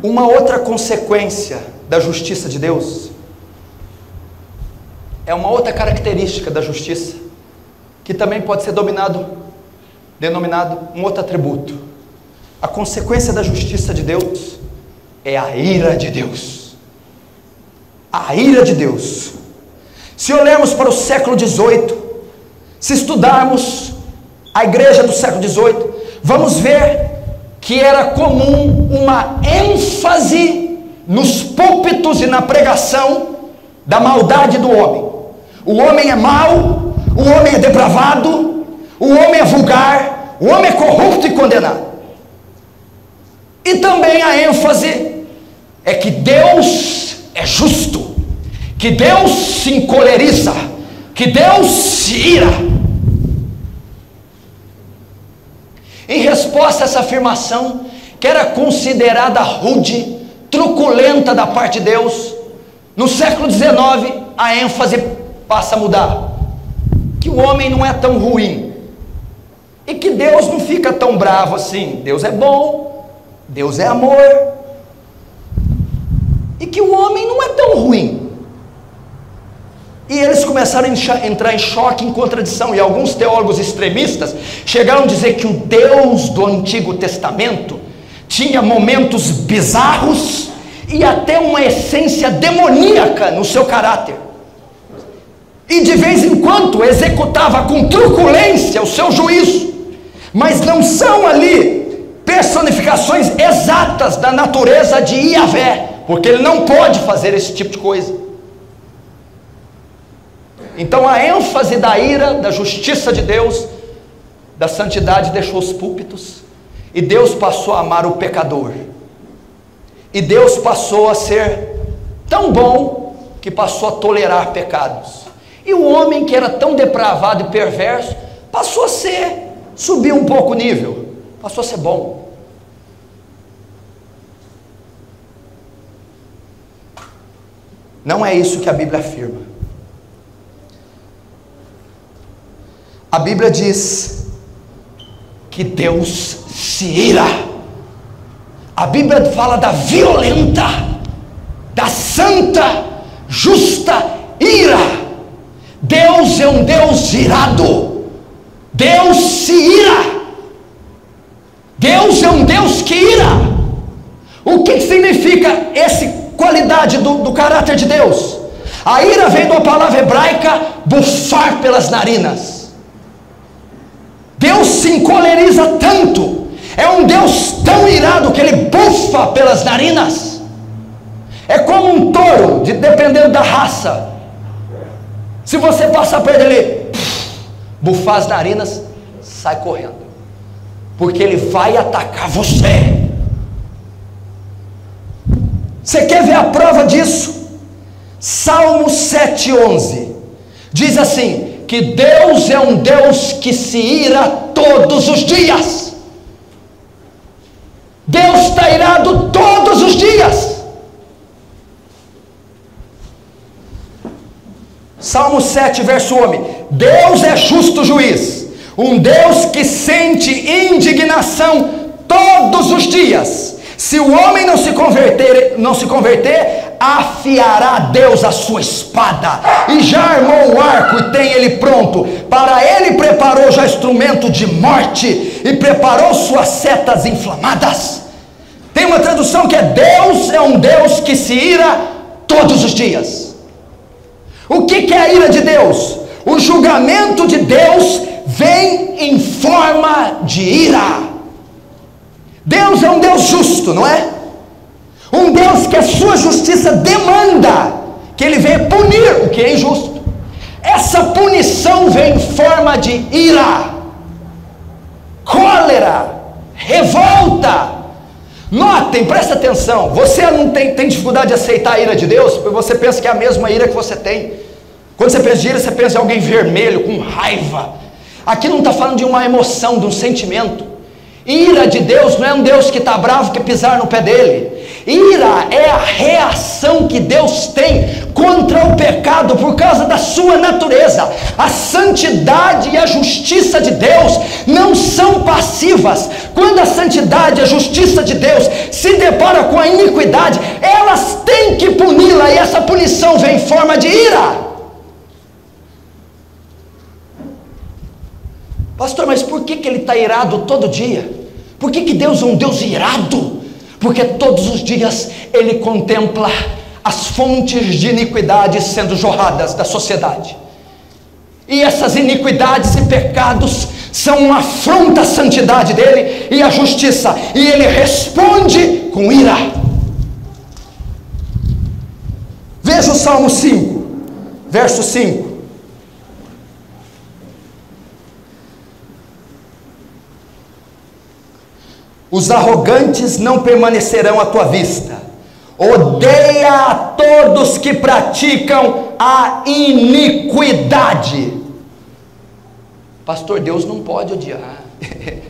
Uma outra consequência da justiça de Deus é uma outra característica da justiça, que também pode ser denominado um outro atributo. A consequência da justiça de Deus é a ira de Deus. A ira de Deus. Se olharmos para o século XVIII, se estudarmos a igreja do século XVIII, vamos ver que era comum uma ênfase nos púlpitos e na pregação da maldade do homem. O homem é mau, o homem é depravado, o homem é vulgar, o homem é corrupto e condenado. E também a ênfase é que Deus é justo, que Deus se encoleriza, que Deus se ira. Em resposta a essa afirmação, que era considerada rude, truculenta da parte de Deus, no século XIX, a ênfase passa a mudar. Que o homem não é tão ruim, e que Deus não fica tão bravo assim. Deus é bom, Deus é amor, e que o homem não é tão ruim. E eles começaram a entrar em choque, em contradição, e alguns teólogos extremistas chegaram a dizer que o Deus do Antigo Testamento tinha momentos bizarros e até uma essência demoníaca no seu caráter, e de vez em quando executava com truculência o seu juízo, mas não são ali personificações exatas da natureza de Yahvé, porque ele não pode fazer esse tipo de coisa. Então a ênfase da ira, da justiça de Deus, da santidade, deixou os púlpitos, e Deus passou a amar o pecador, e Deus passou a ser tão bom que passou a tolerar pecados, e o homem que era tão depravado e perverso passou a subir um pouco o nível, passou a ser bom. Não é isso que a Bíblia afirma. A Bíblia diz que Deus se ira. A Bíblia fala da violenta, da santa, justa ira. Deus é um Deus irado. Deus se ira. Deus é um Deus que ira. O que significa essa qualidade do caráter de Deus? A ira vem da palavra hebraica bufar pelas narinas. Deus se encoleriza tanto, é um Deus tão irado que ele bufa pelas narinas. É como um touro, dependendo da raça. Se você passar perto dele, bufar as narinas, sai correndo, porque ele vai atacar você. Você quer ver a prova disso? Salmo 7:11 diz assim: que Deus é um Deus que se ira todos os dias. Deus está irado todos os dias. Salmo 7, verso 11: Deus é justo juiz, um Deus que sente indignação todos os dias. Se o homem não se converter, afiará Deus a sua espada, e já armou o arco e tem ele pronto. Para ele preparou já instrumento de morte, e preparou suas setas inflamadas. Tem uma tradução que é: Deus é um Deus que se ira todos os dias. O que é a ira de Deus? O julgamento de Deus vem em forma de ira. Deus é um Deus justo, não é? Um Deus que a sua justiça demanda que ele venha punir o que é injusto. Essa punição vem em forma de ira, cólera, revolta. Notem, presta atenção. Você não tem dificuldade de aceitar a ira de Deus, porque você pensa que é a mesma ira que você tem. Quando você pensa de ira, você pensa em alguém vermelho, com raiva. Aqui não está falando de uma emoção, de um sentimento. Ira de Deus não é um Deus que está bravo, que pisar no pé dele. Ira é a reação que Deus tem contra o pecado por causa da sua natureza. A santidade e a justiça de Deus não são passivas. Quando a santidade e a justiça de Deus se deparam com a iniquidade, elas têm que puni-la, e essa punição vem em forma de ira. Pastor, mas por que ele está irado todo dia? Por que Deus é um Deus irado? Porque todos os dias Ele contempla as fontes de iniquidade sendo jorradas da sociedade. E essas iniquidades e pecados são uma afronta à santidade dEle e à justiça. E Ele responde com ira. Veja o Salmo 5, verso 5. Os arrogantes não permanecerão à tua vista. Odeia a todos que praticam a iniquidade. Pastor, Deus não pode odiar.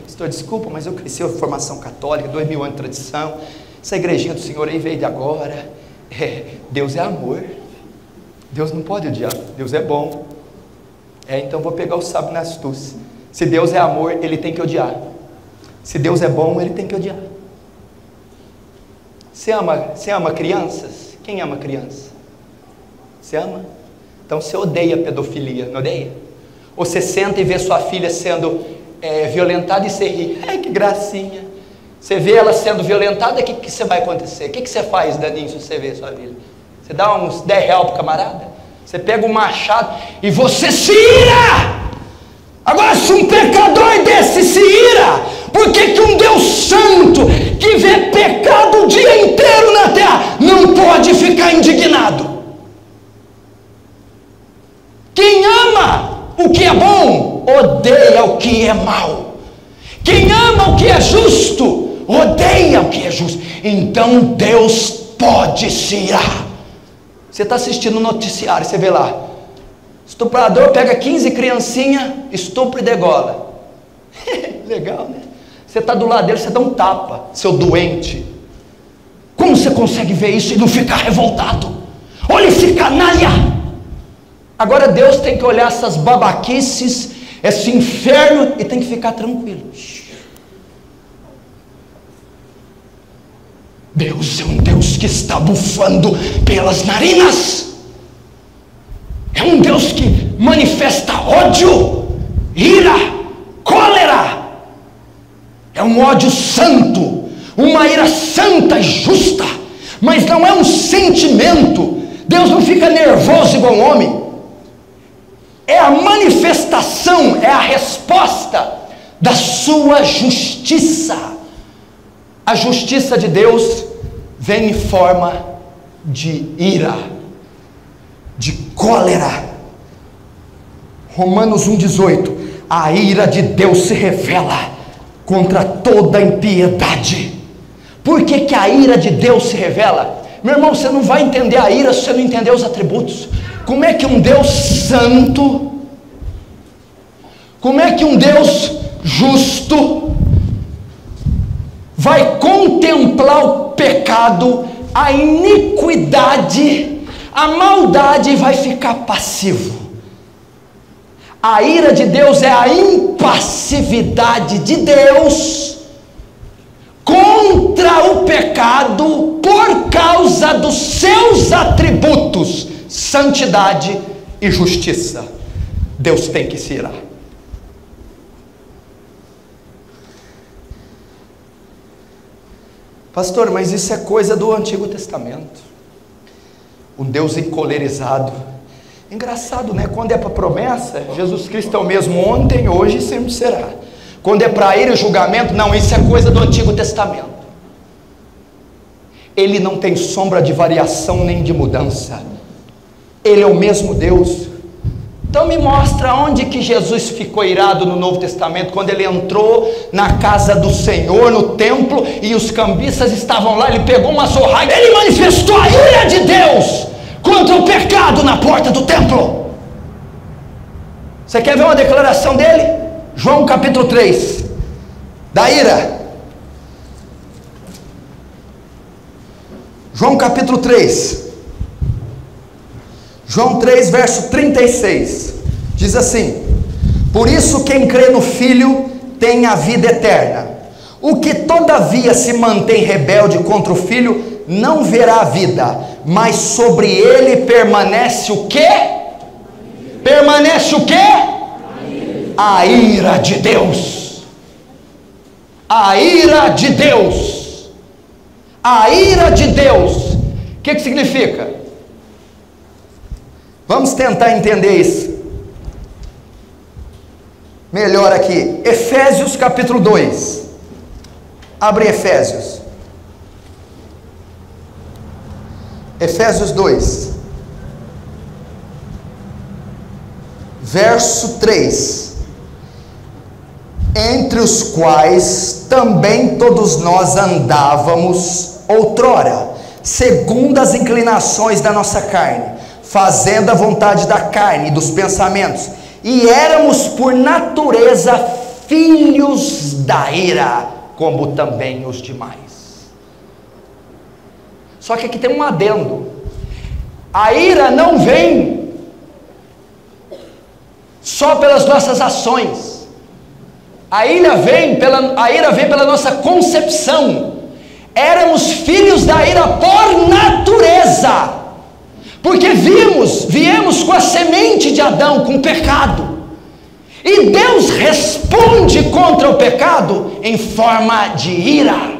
Pastor, desculpa, mas eu cresci em formação católica, 2000 anos de tradição. Essa igrejinha do Senhor aí veio de agora. Deus é amor. Deus não pode odiar. Deus é bom. Então vou pegar o sábio na astúcia. Se Deus é amor, Ele tem que odiar. Se Deus é bom, Ele tem que odiar. Você ama crianças? Quem ama criança? Você ama? Então você odeia pedofilia, não odeia? Ou você senta e vê sua filha sendo violentada e você ri. Ai, que gracinha. Você vê ela sendo violentada, o que você vai acontecer? O que você faz, Daninho, se você vê sua filha? Você dá uns 10 reais pro camarada? Você pega um machado e você se ira! Agora, se um pecador desse se ira, por que um Deus santo, que vê pecado o dia inteiro na terra, não pode ficar indignado? Quem ama o que é bom, odeia o que é mal. Quem ama o que é justo, odeia o que é justo. Então Deus pode se irar. Você está assistindo o noticiário, você vê lá, estuprador pega 15 criancinhas, estupro e degola. Legal, né? Você está do lado dele, você dá um tapa, seu doente. Como você consegue ver isso e não ficar revoltado? Olha esse canalha! Agora Deus tem que olhar essas babaquices, esse inferno, e tem que ficar tranquilo. Deus é um Deus que está bufando pelas narinas. É um Deus que manifesta ódio, ira, cólera. É um ódio santo, uma ira santa e justa, mas não é um sentimento. Deus não fica nervoso igual um homem. É a manifestação, é a resposta da sua justiça. A justiça de Deus vem em forma de ira, de cólera. Romanos 1,18. A ira de Deus se revela contra toda impiedade. Por que a ira de Deus se revela? Meu irmão, você não vai entender a ira se você não entender os atributos. Como é que um Deus santo, como é que um Deus justo vai contemplar o pecado, a iniquidade, a maldade e vai ficar passivo? A ira de Deus é a impassividade de Deus contra o pecado por causa dos seus atributos, santidade e justiça. Deus tem que se irar. Pastor, mas isso é coisa do Antigo Testamento. Um Deus encolerizado. Engraçado, né? Quando é para promessa, Jesus Cristo é o mesmo ontem, hoje e sempre será. Quando é para ira e julgamento, não, isso é coisa do Antigo Testamento. Ele não tem sombra de variação nem de mudança. Ele é o mesmo Deus. Então me mostra onde que Jesus ficou irado no Novo Testamento, quando ele entrou na casa do Senhor, no templo, e os cambistas estavam lá, ele pegou uma zorraia, ele manifestou a ira de Deus contra o pecado na porta do templo. Você quer ver uma declaração dele? João capítulo 3, da ira. João capítulo 3, João 3, verso 36, diz assim: por isso quem crê no Filho tem a vida eterna. O que todavia se mantém rebelde contra o Filho não verá a vida, mas sobre ele permanece o quê? Permanece o quê? A ira de Deus. A ira de Deus. A ira de Deus. O que significa? Vamos tentar entender isso melhor aqui. Efésios capítulo 2. Abre Efésios. Efésios 2, verso 3: entre os quais também todos nós andávamos outrora, segundo as inclinações da nossa carne, fazendo a vontade da carne e dos pensamentos, e éramos por natureza filhos da ira, como também os demais. Só que aqui tem um adendo: a ira não vem só pelas nossas ações, a ira vem pela nossa concepção. Éramos filhos da ira por natureza, porque viemos com a semente de Adão, com o pecado, e Deus responde contra o pecado em forma de ira.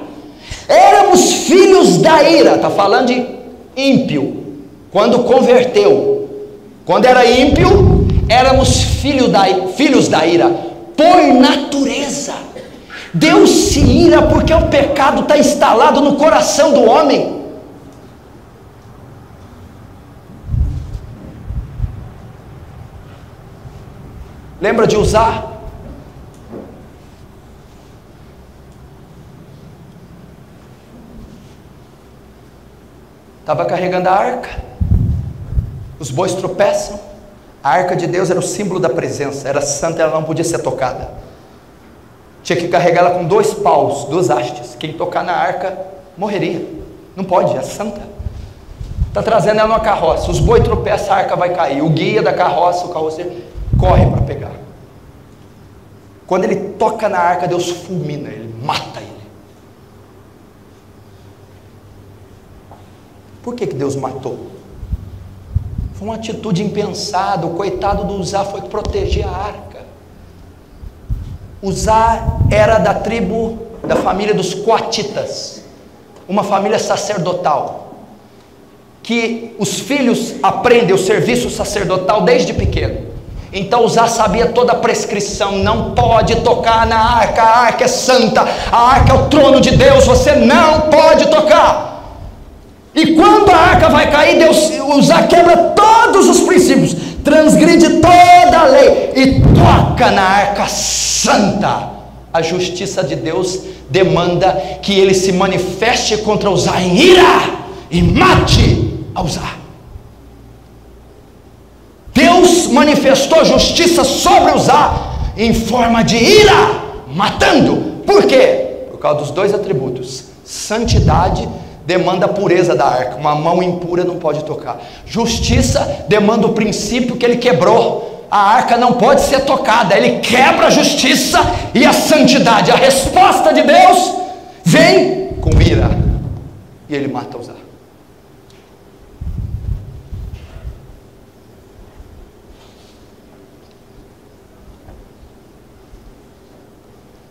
Éramos filhos da ira, está falando de ímpio, quando converteu. Quando era ímpio, éramos filhos da ira, por natureza. Deus se ira porque o pecado está instalado no coração do homem. Lembra de Uzá? Estava carregando a arca, os bois tropeçam, a arca de Deus era o símbolo da presença, era santa, ela não podia ser tocada, tinha que carregar ela com 2 paus, 2 hastes, quem tocar na arca morreria, não pode, é santa. Está trazendo ela numa carroça, os bois tropeçam, a arca vai cair, o guia da carroça, o carroceiro, corre para pegar. Quando ele toca na arca, Deus fulmina ele, mata ele. Por que Deus matou? Foi uma atitude impensada. O coitado do Uzá foi proteger a arca. Uzá era da tribo, da família dos coatitas, uma família sacerdotal, que os filhos aprendem o serviço sacerdotal desde pequeno. Então Uzá sabia toda a prescrição: não pode tocar na arca, a arca é santa, a arca é o trono de Deus, você não pode tocar. E quando a arca vai cair, Uzá quebra todos os princípios, transgride toda a lei e toca na arca santa. A justiça de Deus demanda que ele se manifeste contra Uzá em ira e mate a Uzá. Deus manifestou justiça sobre Uzá em forma de ira, matando. Por quê? Por causa dos 2 atributos: santidade demanda a pureza da arca, uma mão impura não pode tocar. Justiça demanda o princípio que ele quebrou, a arca não pode ser tocada. Ele quebra a justiça e a santidade. A resposta de Deus vem com ira e ele mata Uzá.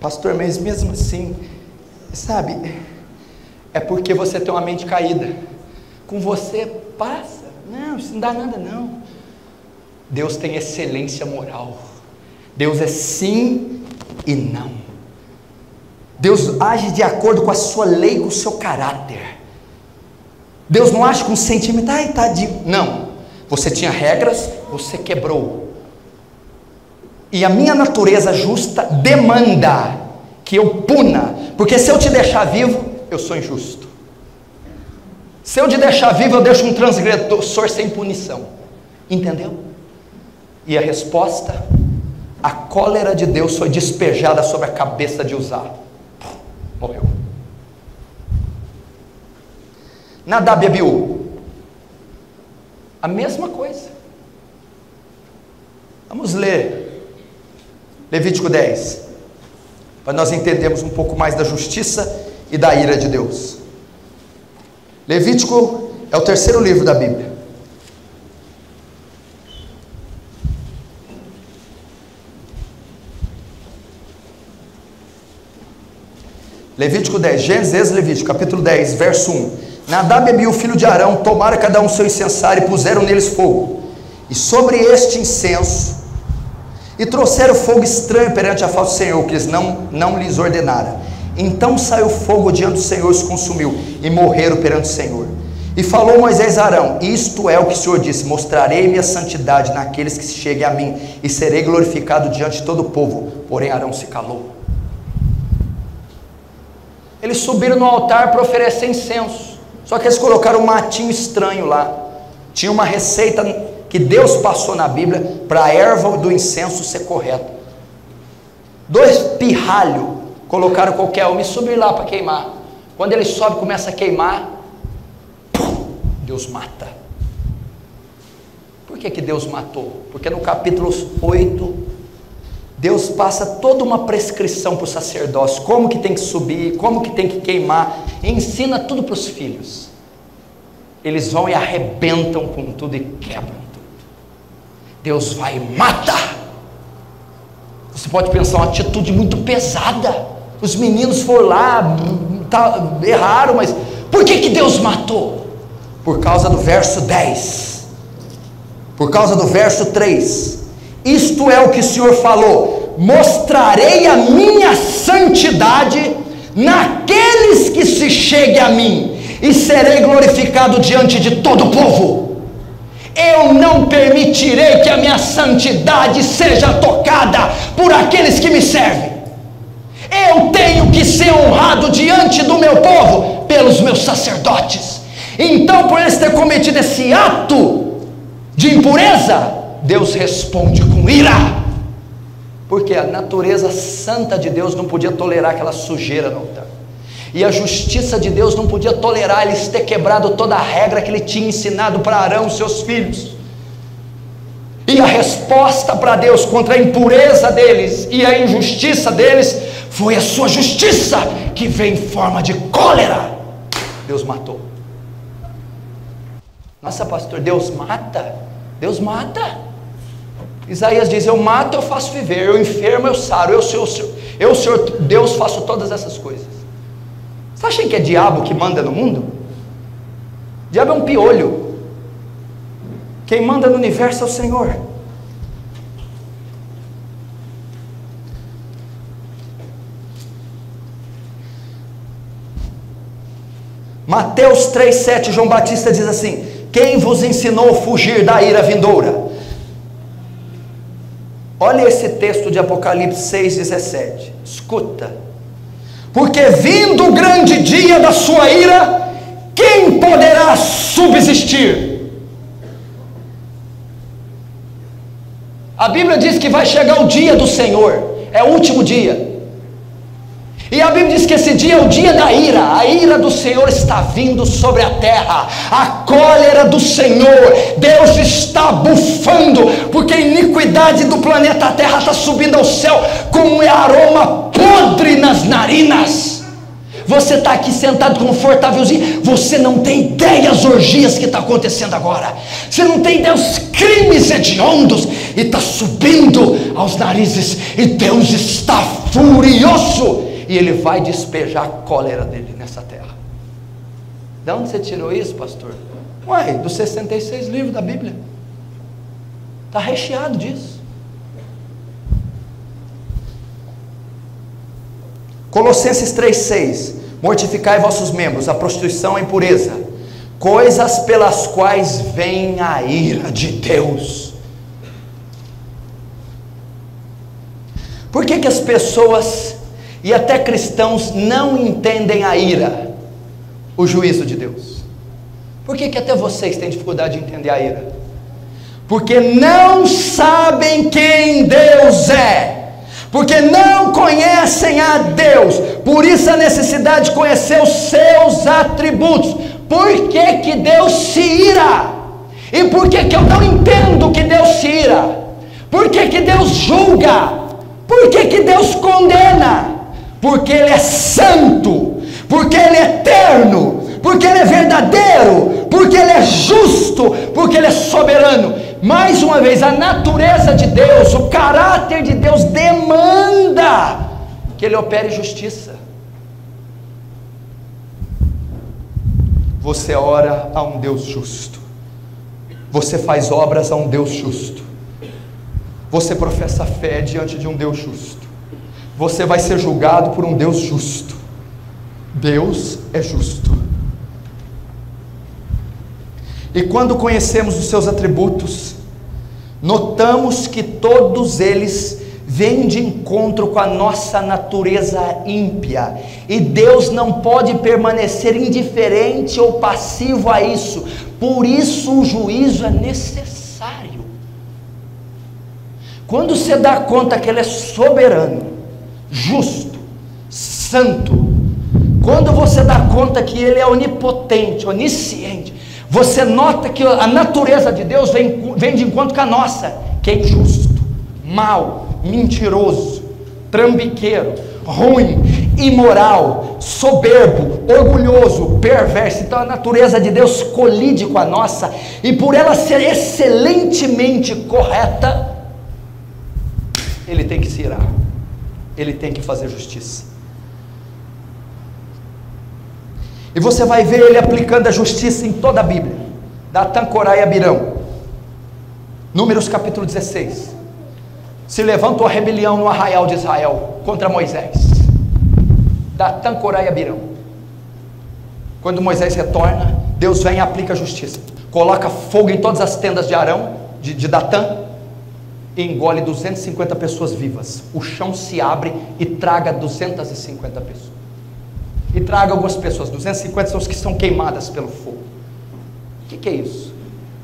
Pastor, mas mesmo assim, sabe, é porque você tem uma mente caída. Com você passa. Não, isso não dá nada não. Deus tem excelência moral. Deus é sim e não. Deus age de acordo com a sua lei, com o seu caráter. Deus não age com sentimento. Ai, tadinho. Não. Você tinha regras, você quebrou. E a minha natureza justa demanda que eu puna. Porque se eu te deixar vivo, eu sou injusto. Se eu te deixar vivo, eu deixo um transgressor sem punição. Entendeu? E a resposta: a cólera de Deus foi despejada sobre a cabeça de Uzá. Morreu. Nadab e Abiú. A mesma coisa. Vamos ler Levítico 10, para nós entendermos um pouco mais da justiça e da ira de Deus. Levítico é o terceiro livro da Bíblia. Levítico 10, Gênesis, Levítico, capítulo 10, verso 1. Nadab e Abiú, filho de Arão, tomaram cada um seu incensário e puseram neles fogo. E sobre este incenso, e trouxeram fogo estranho perante a face do Senhor, que eles não lhes ordenara. Então saiu fogo diante do Senhor e os consumiu, e morreram perante o Senhor. E falou Moisés a Arão: isto é o que o Senhor disse: mostrarei minha santidade naqueles que se cheguem a mim, e serei glorificado diante de todo o povo. Porém Arão se calou. Eles subiram no altar para oferecer incenso, só que eles colocaram um matinho estranho lá. Tinha uma receita que Deus passou na Bíblia para a erva do incenso ser correta. 2 pirralhos colocaram qualquer um e subiram lá para queimar. Quando ele sobe e começa a queimar, Deus mata. Por que Deus matou? Porque no capítulo 8 Deus passa toda uma prescrição para o sacerdócio, como que tem que subir, como que tem que queimar, e ensina tudo para os filhos. Eles vão e arrebentam com tudo e quebram tudo. Deus vai e mata. Você pode pensar uma atitude muito pesada. Os meninos foram lá, erraram, mas por que Deus matou? Por causa do verso 10, por causa do verso 3. Isto é o que o Senhor falou: mostrarei a minha santidade naqueles que se cheguem a mim, e serei glorificado diante de todo o povo. Eu não permitirei que a minha santidade seja tocada por aqueles que me servem. Eu tenho que ser honrado diante do meu povo pelos meus sacerdotes. Então, por eles ter cometido esse ato de impureza, Deus responde com ira, porque a natureza santa de Deus não podia tolerar aquela sujeira no altar, e a justiça de Deus não podia tolerar eles ter quebrado toda a regra que ele tinha ensinado para Arão e seus filhos. E a resposta para Deus contra a impureza deles e a injustiça deles foi a sua justiça, que veio em forma de cólera. Deus matou. Nossa, pastor, Deus mata? Deus mata. Isaías diz: eu mato, eu faço viver, eu enfermo, eu saro, eu, Senhor Deus, faço todas essas coisas. Você acha que é diabo que manda no mundo? Diabo é um piolho. Quem manda no universo é o Senhor. Mateus 3,7, João Batista diz assim: quem vos ensinou a fugir da ira vindoura? Olha esse texto de Apocalipse 6,17, escuta: porque vindo o grande dia da sua ira, quem poderá subsistir? A Bíblia diz que vai chegar o dia do Senhor, é o último dia, e a Bíblia diz que esse dia é o dia da ira. A ira do Senhor está vindo sobre a terra, a cólera do Senhor. Deus está bufando, porque a iniquidade do planeta Terra está subindo ao céu como um aroma podre nas narinas. Você está aqui sentado confortávelzinho, você não tem ideia as orgias que está acontecendo agora, você não tem ideia os crimes hediondos, e está subindo aos narizes, e Deus está furioso, e Ele vai despejar a cólera dele nessa terra. De onde você tirou isso, pastor? Uai, dos 66 livros da Bíblia, está recheado disso. Colossenses 3,6: mortificai vossos membros, a prostituição, a impureza, coisas pelas quais vem a ira de Deus. Por que as pessoas e até cristãos não entendem a ira, o juízo de Deus? Por que até vocês têm dificuldade de entender a ira? Porque não sabem quem Deus é, porque não conhecem a Deus. Por isso a necessidade de conhecer os seus atributos. Por que Deus se ira? E por que que eu não entendo que Deus se ira? Por que que Deus julga? Por que que Deus condena? Porque Ele é santo, porque Ele é eterno, porque Ele é verdadeiro, porque Ele é justo, porque Ele é soberano. Mais uma vez, a natureza de Deus, o caráter de Deus demanda que Ele opere justiça. Você ora a um Deus justo, você faz obras a um Deus justo, você professa fé diante de um Deus justo, você vai ser julgado por um Deus justo. Deus é justo. E quando conhecemos os seus atributos, notamos que todos eles vêm de encontro com a nossa natureza ímpia, e Deus não pode permanecer indiferente ou passivo a isso. Por isso o juízo é necessário. Quando você dá conta que Ele é soberano, justo, santo, quando você dá conta que Ele é onipotente, onisciente, você nota que a natureza de Deus vem de encontro com a nossa, que é injusto, mau, mentiroso, trambiqueiro, ruim, imoral, soberbo, orgulhoso, perverso. Então a natureza de Deus colide com a nossa, e por ela ser excelentemente correta, Ele tem que se irar, Ele tem que fazer justiça. E você vai ver Ele aplicando a justiça em toda a Bíblia. Datã, Corá e Abirão. Números capítulo 16. Se levantou a rebelião no arraial de Israel contra Moisés. Datã, Corá e Abirão. Quando Moisés retorna, Deus vem e aplica a justiça. Coloca fogo em todas as tendas de Arão, de Datã, e engole 250 pessoas vivas. O chão se abre e traga 250 pessoas. E traga algumas pessoas, 250 são os que são queimadas pelo fogo. O que é isso?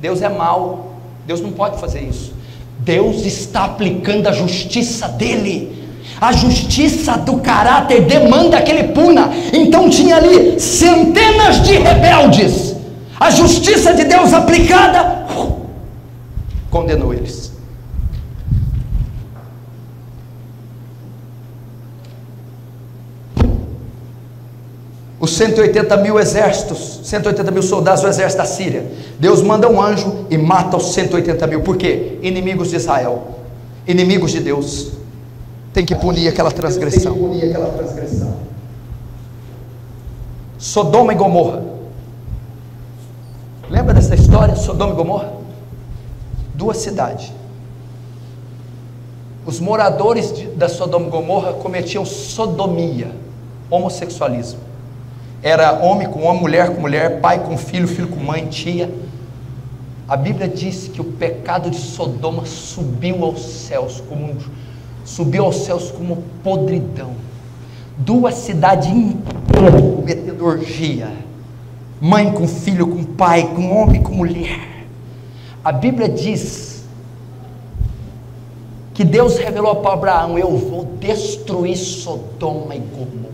Deus é mau, Deus não pode fazer isso. Deus está aplicando a justiça dele. A justiça do caráter demanda que Ele puna. Então tinha ali centenas de rebeldes. A justiça de Deus aplicada condenou eles. Os 180 mil exércitos, 180 mil soldados do exército da Síria, Deus manda um anjo e mata os 180 mil. Por quê? Inimigos de Israel, inimigos de Deus, tem que punir aquela transgressão. Sodoma e Gomorra. Lembra dessa história, Sodoma e Gomorra? Duas cidades. Os moradores da Sodoma e Gomorra cometiam sodomia, homossexualismo. Era homem com homem, mulher com mulher, pai com filho, filho com mãe, tia. A Bíblia diz que o pecado de Sodoma subiu aos céus como podridão. Duas cidades inteiras cometendo orgia, mãe com filho, com pai, com homem com mulher. A Bíblia diz que Deus revelou para Abraão: eu vou destruir Sodoma e Gomorra.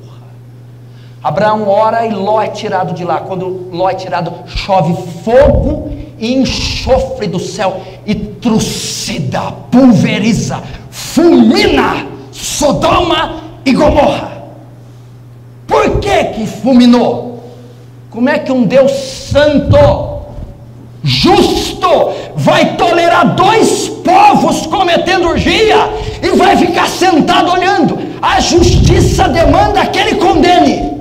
Abraão ora e Ló é tirado de lá. Quando Ló é tirado, chove fogo e enxofre do céu e trucida, pulveriza, fulmina Sodoma e Gomorra. Por que fulminou? Como é que um Deus santo, justo, vai tolerar dois povos cometendo orgia e vai ficar sentado olhando? A justiça demanda que Ele condene.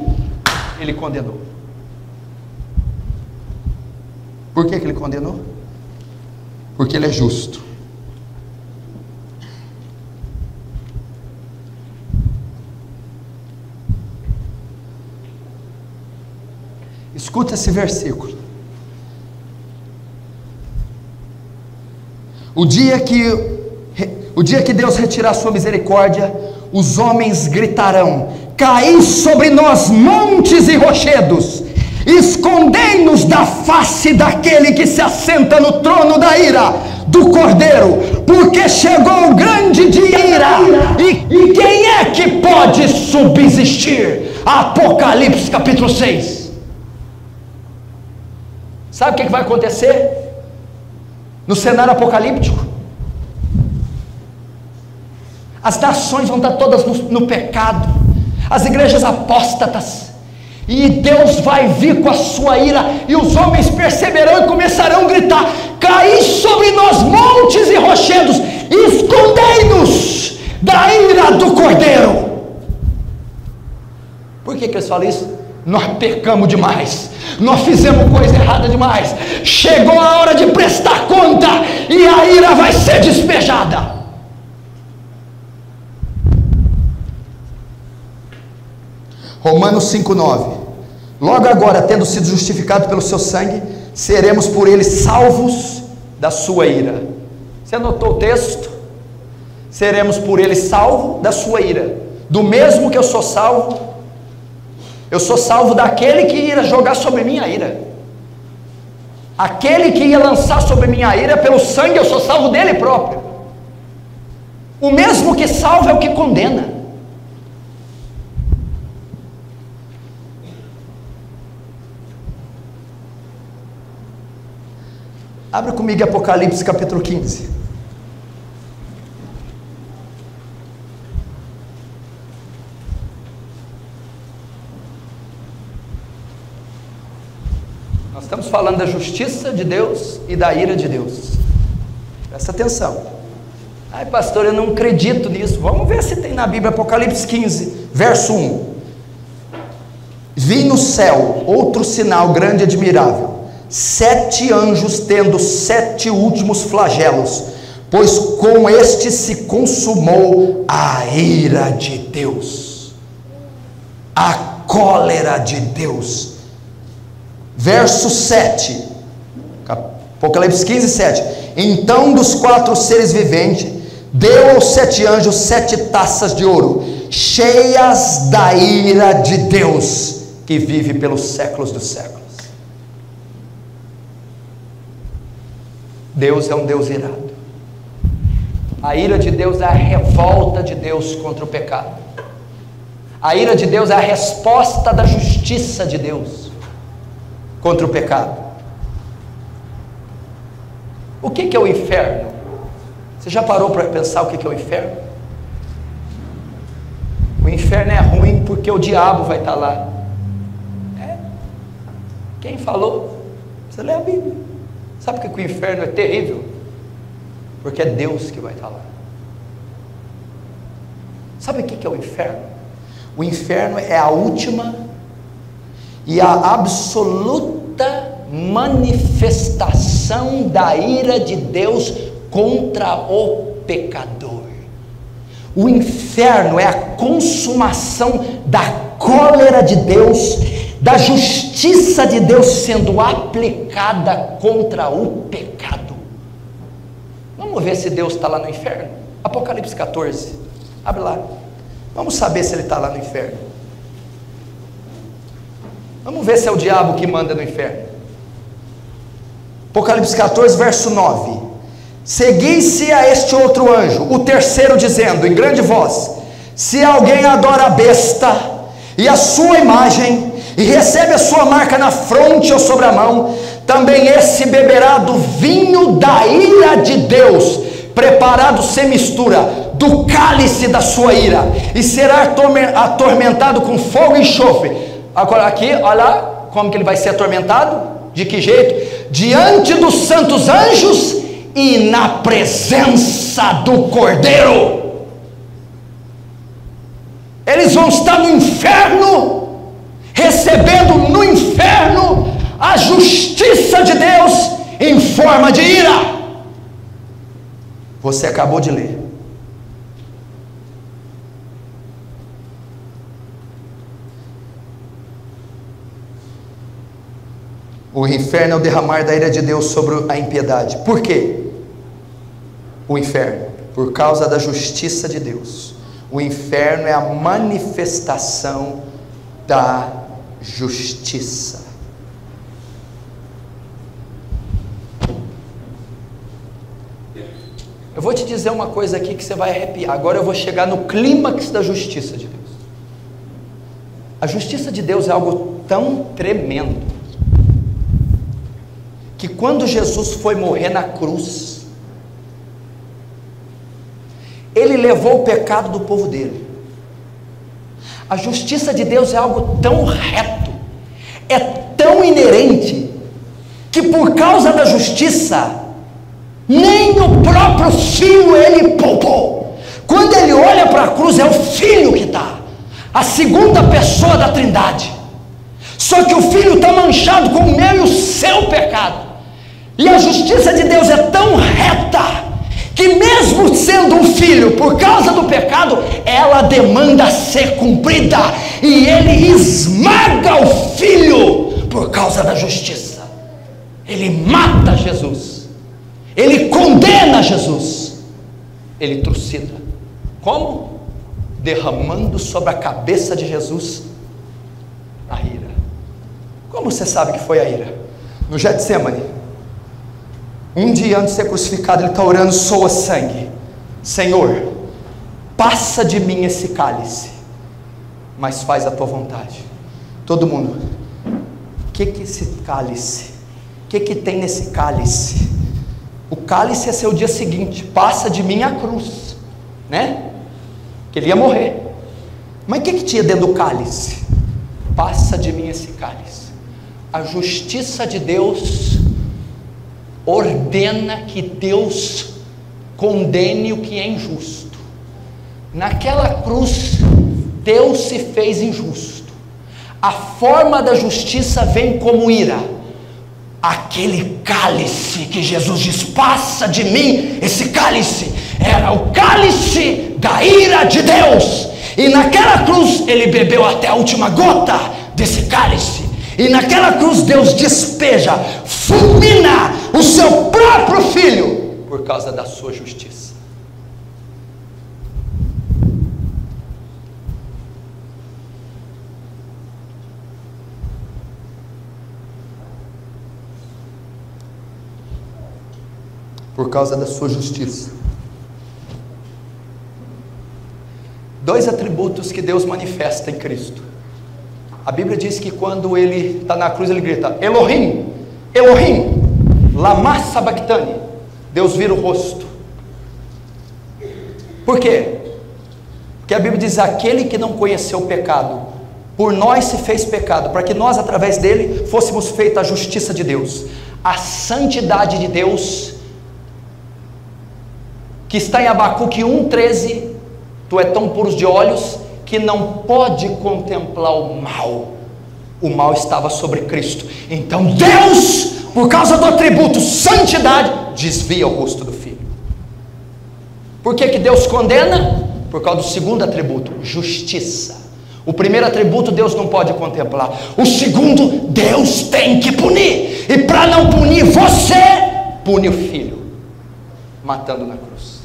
Ele condenou. Por que Ele condenou? Porque Ele é justo. Escuta esse versículo. O dia que Deus retirar sua misericórdia, os homens gritarão: caí sobre nós montes e rochedos, escondei-nos da face daquele que se assenta no trono da ira do Cordeiro, porque chegou o grande dia da ira, e quem é que pode subsistir? Apocalipse capítulo 6. Sabe o que vai acontecer? no cenário apocalíptico. As nações vão estar todas no pecado, as igrejas apóstatas, e Deus vai vir com a sua ira, e os homens perceberão e começarão a gritar: caí sobre nós montes e rochedos, escondei-nos da ira do Cordeiro. Por que eles falam isso? Nós pecamos demais, nós fizemos coisa errada demais, chegou a hora de prestar conta, e a ira vai ser despejada. Romanos 5,9: logo agora, tendo sido justificados pelo seu sangue, seremos por ele salvos da sua ira. Você anotou o texto? Seremos por ele salvos da sua ira. Do mesmo que eu sou salvo daquele que ia jogar sobre mim a ira. Aquele que ia lançar sobre mim a ira, pelo sangue eu sou salvo dele próprio. O mesmo que salva é o que condena. Abre comigo Apocalipse capítulo 15. Nós estamos falando da justiça de Deus e da ira de Deus. Presta atenção. Ai, pastor, eu não acredito nisso. Vamos ver se tem na Bíblia. Apocalipse 15, verso 1. Vi no céu outro sinal grande e admirável: 7 anjos tendo 7 últimos flagelos, pois com este se consumou a ira de Deus, a cólera de Deus. Verso 7, Apocalipse 15, 7. Então dos 4 seres viventes deu aos 7 anjos 7 taças de ouro, cheias da ira de Deus, que vive pelos séculos dos séculos. Deus é um Deus irado. A ira de Deus é a revolta de Deus contra o pecado. A ira de Deus é a resposta da justiça de Deus contra o pecado. O que é o inferno? Você já parou para pensar o que é o inferno? O inferno é ruim porque o diabo vai estar lá. Quem falou? Você lê a Bíblia. Sabe por que o inferno é terrível? Porque é Deus que vai estar lá. Sabe o que é o inferno? O inferno é a última e a absoluta manifestação da ira de Deus contra o pecador. O inferno é a consumação da cólera de Deus, da justiça de Deus sendo aplicada contra o pecado. Vamos ver se Deus está lá no inferno. Apocalipse 14, abre lá. Vamos saber se ele está lá no inferno. Vamos ver se é o diabo que manda no inferno. Apocalipse 14, verso 9. Segui-se a este outro anjo, o terceiro, dizendo em grande voz: se alguém adora a besta e a sua imagem, e recebe a sua marca na fronte ou sobre a mão, também esse beberá do vinho da ira de Deus, preparado sem mistura, do cálice da sua ira, e será atormentado com fogo e enxofre. Agora aqui, olha lá, como que ele vai ser atormentado? De que jeito? Diante dos santos anjos e na presença do Cordeiro. Eles vão estar no inferno, recebendo no inferno a justiça de Deus em forma de ira. Você acabou de ler. O inferno é o derramar da ira de Deus sobre a impiedade. Por quê? O inferno, por causa da justiça de Deus. O inferno é a manifestação da justiça. Eu vou te dizer uma coisa aqui que você vai arrepiar. Agora eu vou chegar no clímax da justiça de Deus. A justiça de Deus é algo tão tremendo que quando Jesus foi morrer na cruz, ele levou o pecado do povo dele. A justiça de Deus é algo tão reto, é tão inerente, que por causa da justiça, nem o próprio filho ele poupou. Quando ele olha para a cruz, é o filho que está, a segunda pessoa da Trindade. Só que o filho está manchado com o meu e o seu pecado. E a justiça de Deus é tão reta, que mesmo sendo um filho, por causa do pecado, ela demanda ser cumprida, e ele esmaga o filho por causa da justiça. Ele mata Jesus, ele condena Jesus, ele trucida. Como? Derramando sobre a cabeça de Jesus a ira. Como você sabe que foi a ira? No Getsemane, um dia antes de ser crucificado, ele está orando, soa sangue. Senhor, passa de mim esse cálice, mas faz a tua vontade. Todo mundo, o que esse cálice? O que tem nesse cálice? O cálice é ser o dia seguinte, passa de mim a cruz, né? Que ele ia morrer. Mas o que tinha dentro do cálice? Passa de mim esse cálice. A justiça de Deus ordena que Deus condene o que é injusto. Naquela cruz, Deus se fez injusto. A forma da justiça vem como ira. Aquele cálice que Jesus diz, passa de mim esse cálice, era o cálice da ira de Deus. E naquela cruz ele bebeu até a última gota desse cálice. E naquela cruz Deus despeja, fulmina o seu próprio filho por causa da sua justiça. Por causa da sua justiça. Dois atributos que Deus manifesta em Cristo. A Bíblia diz que quando ele está na cruz, ele grita, Elohim, Elohim, lama sabachthani. Deus vira o rosto. Por quê? Porque a Bíblia diz, aquele que não conheceu o pecado, por nós se fez pecado, para que nós através dele fôssemos feitos a justiça de Deus. A santidade de Deus, que está em Abacuque 1,13, tu é tão puros de olhos, que não pode contemplar o mal. O mal estava sobre Cristo. Então Deus, por causa do atributo santidade, desvia o rosto do filho. Por que Deus condena? Por causa do segundo atributo, justiça. O primeiro atributo Deus não pode contemplar. O segundo, Deus tem que punir. E para não punir você, pune o filho, matando na cruz.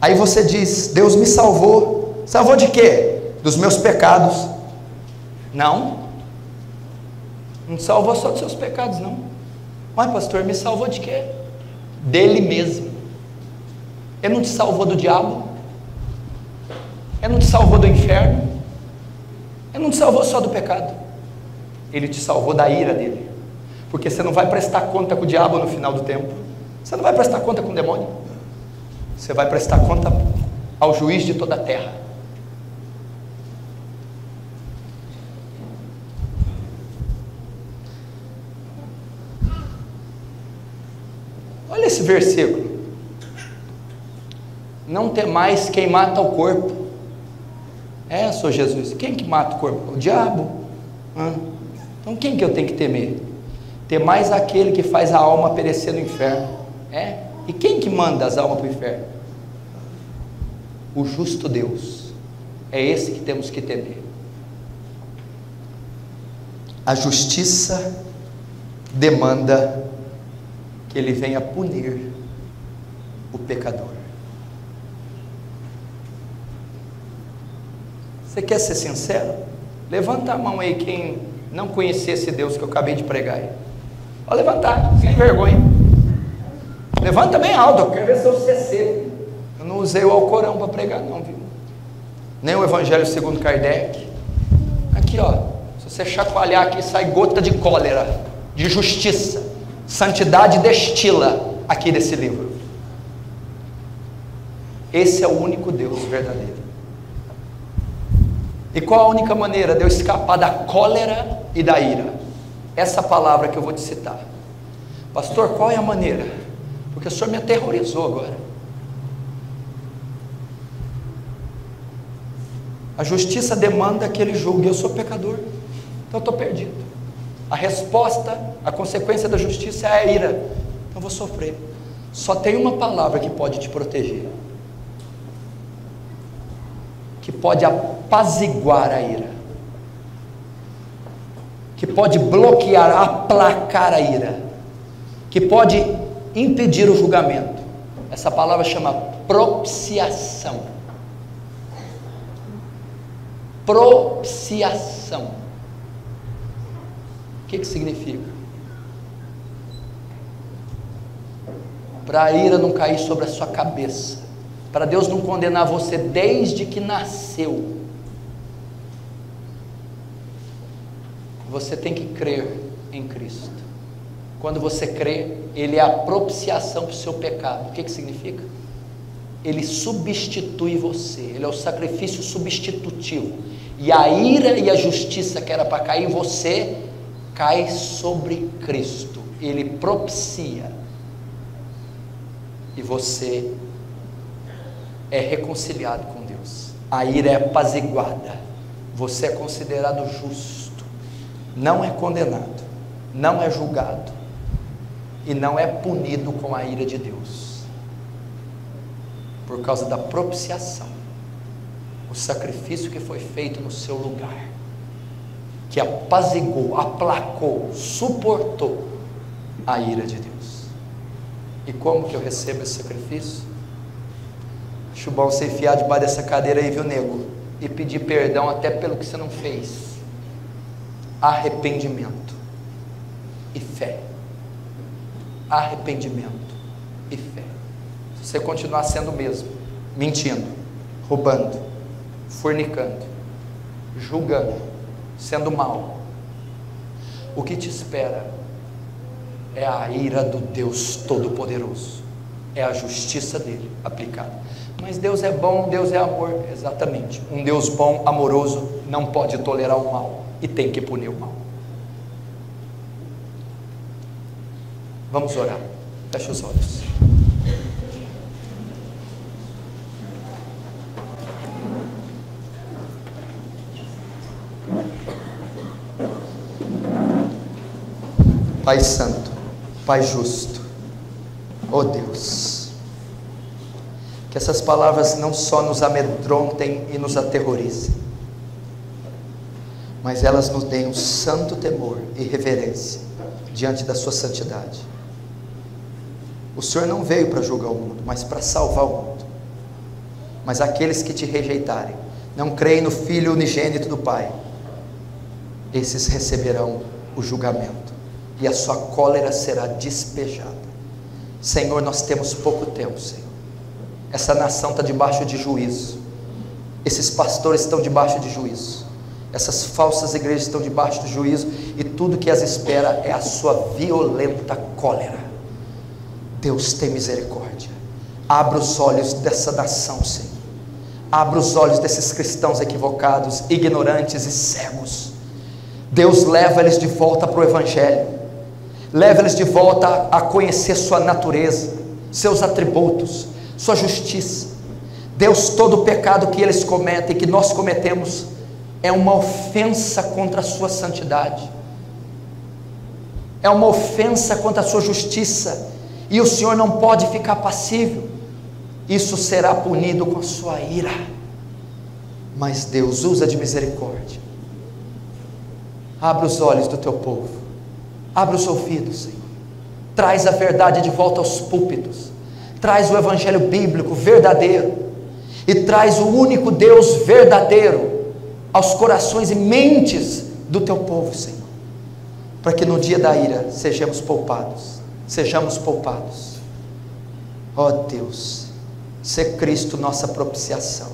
Aí você diz, Deus me salvou. Salvou de quê? Dos meus pecados. Não te salvou só dos seus pecados, não. Mas pastor, me salvou de quê? Dele mesmo. Ele não te salvou do diabo? Ele não te salvou do inferno? Ele não te salvou só do pecado. Ele te salvou da ira dele. Porque você não vai prestar conta com o diabo no final do tempo. Você não vai prestar conta com o demônio. Você vai prestar conta ao juiz de toda a terra. Olha esse versículo. Não temais quem mata o corpo. Senhor Jesus, quem que mata o corpo? O diabo. Então quem que eu tenho que temer? Temais aquele que faz a alma perecer no inferno. E quem que manda as almas para o inferno? O justo Deus. É esse que temos que temer. A justiça demanda que ele venha punir o pecador. Você quer ser sincero? Levanta a mão aí quem não conhecia esse Deus que eu acabei de pregar aí. Pode levantar, sem vergonha. Levanta bem alto, eu quero ver se eu seco. Eu não usei o Alcorão para pregar não, viu? Nem o Evangelho segundo Kardec. Aqui ó, se Se você chacoalhar aqui, sai gota de cólera, de justiça. Santidade destila aqui desse livro. Esse é o único Deus verdadeiro. E qual a única maneira de eu escapar da cólera e da ira? Essa palavra que eu vou te citar. Pastor, qual é a maneira? Porque o senhor me aterrorizou agora. A justiça demanda que ele julgue. Eu sou pecador, então eu estou perdido. A resposta, a consequência da justiça é a ira. Então eu vou sofrer. Só tem uma palavra que pode te proteger, que pode apaziguar a ira, que pode bloquear, aplacar a ira, que pode impedir o julgamento. Essa palavra chama propiciação. Propiciação. O que significa? Para a ira não cair sobre a sua cabeça, para Deus não condenar você desde que nasceu, você tem que crer em Cristo. Quando você crê, Ele é a propiciação para o seu pecado. O que significa? Ele substitui você, Ele é o sacrifício substitutivo, e a ira e a justiça que era para cair em você, cai sobre Cristo. Ele propicia, e você é reconciliado com Deus. A ira é apaziguada, você é considerado justo, não é condenado, não é julgado, e não é punido com a ira de Deus, por causa da propiciação, o sacrifício que foi feito no seu lugar, que apaziguou, aplacou, suportou a ira de Deus. E como que eu recebo esse sacrifício? Acho bom você enfiar debaixo dessa cadeira aí, viu, nego? E pedir perdão até pelo que você não fez. Arrependimento e fé. Arrependimento e fé. Se você continuar sendo o mesmo, mentindo, roubando, fornicando, julgando, sendo mau, o que te espera é a ira do Deus Todo-Poderoso, é a justiça dele aplicada. Mas Deus é bom, Deus é amor. Exatamente, um Deus bom, amoroso, não pode tolerar o mal e tem que punir o mal. Vamos orar, fecha os olhos. Pai santo, Pai justo, ó Deus, que essas palavras não só nos amedrontem e nos aterrorizem, mas elas nos deem um santo temor e reverência diante da sua santidade. O Senhor não veio para julgar o mundo, mas para salvar o mundo. Mas aqueles que te rejeitarem, não creem no Filho unigênito do Pai, esses receberão o julgamento, e a sua cólera será despejada. Senhor, nós temos pouco tempo, Senhor. Essa nação está debaixo de juízo, esses pastores estão debaixo de juízo, essas falsas igrejas estão debaixo de juízo, e tudo que as espera é a sua violenta cólera. Deus, tem misericórdia, abra os olhos dessa nação, Senhor, abra os olhos desses cristãos equivocados, ignorantes e cegos. Deus, leva eles de volta para o Evangelho, leva eles de volta a conhecer sua natureza, seus atributos, sua justiça. Deus, todo o pecado que eles cometem, que nós cometemos, é uma ofensa contra a sua santidade, é uma ofensa contra a sua justiça, e o Senhor não pode ficar passível. Isso será punido com a sua ira. Mas Deus, usa de misericórdia, abre os olhos do teu povo, abre os ouvidos, Senhor, traz a verdade de volta aos púlpitos, traz o Evangelho bíblico verdadeiro, e traz o único Deus verdadeiro aos corações e mentes do teu povo, Senhor, para que no dia da ira sejamos poupados. Ó Deus, sê Cristo nossa propiciação,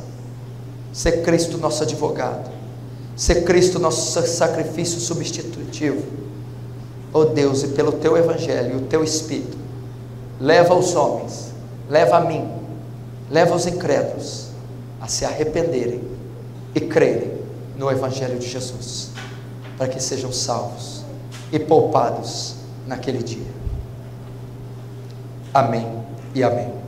sê Cristo nosso advogado, ser Cristo nosso sacrifício substitutivo. Oh Deus, e pelo Teu Evangelho e o Teu Espírito, leva os homens, leva a mim, leva os incrédulos a se arrependerem e crerem no Evangelho de Jesus, para que sejam salvos e poupados naquele dia. Amém e amém.